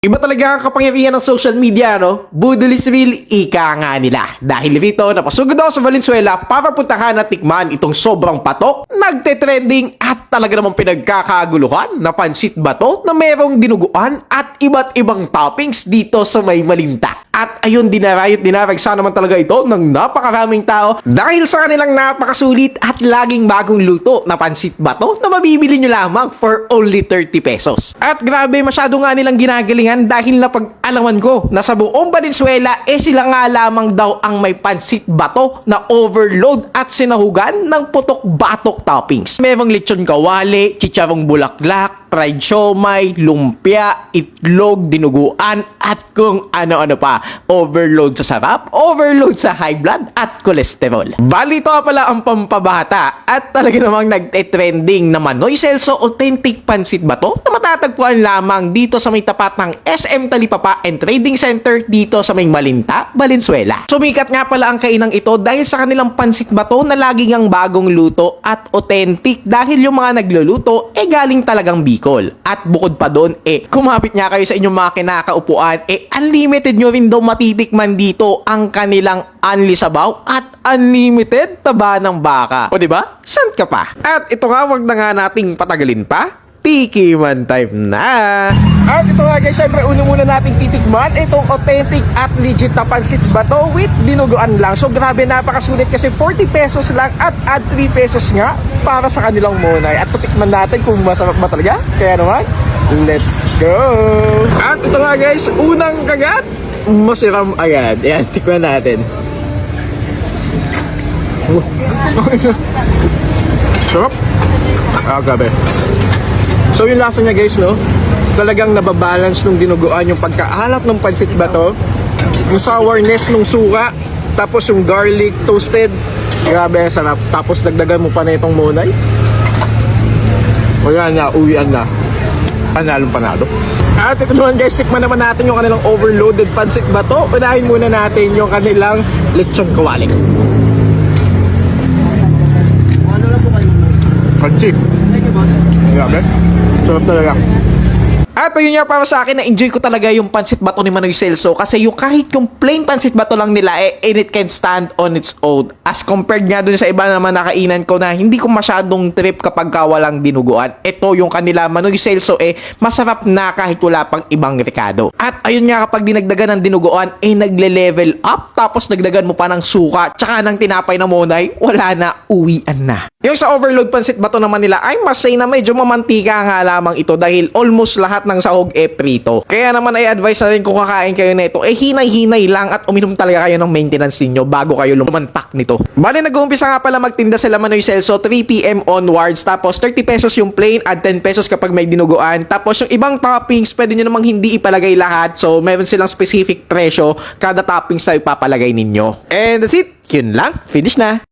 Iba talaga ang kapangyarihan ng social media, no? Budol is real, ika nga nila. Dahil rito, napasugod ako sa Valenzuela para puntahan at tikman itong sobrang patok, nagte-trending at talaga namang pinagkakaguluhan na pansit bato na merong dinuguan at iba't ibang toppings dito sa may Malinta. At ayun, dinaragsa naman talaga ito ng napakaraming tao dahil sa kanilang napakasulit at laging bagong luto na pansit bato na mabibili nyo lamang for only 30 pesos. At grabe, masyado nga nilang ginagalingan dahil napag-alaman ko na sa buong Valenzuela sila nga lamang daw ang may pansit bato na overload at sinahugan ng putok-batok toppings. Merong lechon kawali, chicharong bulaklak, fried siomay, lumpia, itlog, dinuguan, at kung ano-ano pa. Overload sa sarap, overload sa high blood, at kolesterol. Bali, ito pala ang pampabata at talaga namang nagte-trending na Manoy Celso Authentic Pansit Bato na matatagpuan lamang dito sa may tapat ng SM Talipapa and Trading Center dito sa may Malinta, Valenzuela. Sumikat nga pala ang kainang ito dahil sa kanilang pansit bato na laging ang bagong luto at authentic dahil yung mga nagluluto galing talagang Bicol. At bukod pa doon, kumapit nga kayo sa inyong mga kinakaupuan, unlimited nyo rin daw matitikman dito ang kanilang unli sabaw at unlimited taba ng baka. O diba? San ka pa? At ito nga, wag na nga nating patagalin pa. Tikiman time na! At ito nga guys, syempre uno muna nating titikman itong authentic at legit na pansit bato with dinuguan lang. So grabe, napakasulit kasi 40 pesos lang at add 3 pesos nga para sa kanilang monay. At titikman natin kung masarap ba talaga. Kaya naman, let's go! At ito nga guys, unang kagat, masiram agad. Ayan, tikman natin. Sarap! Grabe. So yung lasa niya guys, no? Talagang nababalance nung dinuguan yung pagkaalat ng pansit bato, yung sourness nung suka, tapos yung garlic toasted. Grabe, sarap. Tapos dagdagan mo pa na itong monay. Wala na, uwian na. Panalong panalo. At ito naman guys, tikman naman natin yung kanilang overloaded pansit bato. Unahin muna natin yung kanilang lechon kawali. Crunchy. Grabe. Sarap talaga. At ayun nga, para sa akin, na-enjoy ko talaga yung pansit bato ni Manoy Celso kasi yung kahit yung plain pansit bato lang nila and it can stand on its own. As compared nga dun sa iba naman nakainan ko na hindi ko masyadong trip kapag walang dinuguan. Ito yung kanila Manoy Celso masarap na kahit wala pang ibang rekado. At ayun nga, kapag dinagdagan ng dinuguan nagle-level up, tapos dagdagan mo pa ng suka tsaka ng tinapay na monay, wala na, uwian na. Yung sa overload pansit bato naman nila ay masay na medyo mamantika nga lamang ito dahil almost lahat ng sahog prito. Kaya naman ay advice na rin kung kakain kayo nito hinay-hinay lang at uminom talaga kayo ng maintenance ninyo bago kayo lumantak nito. Bale, nag-uumpisa nga pala magtinda sila Manoy Celso 3 PM onwards, tapos 30 pesos yung plain at 10 pesos kapag may dinuguan. Tapos yung ibang toppings pwede nyo namang hindi ipalagay lahat, so meron silang specific presyo kada toppings na ipapalagay ninyo. And that's it, yun lang, finish na.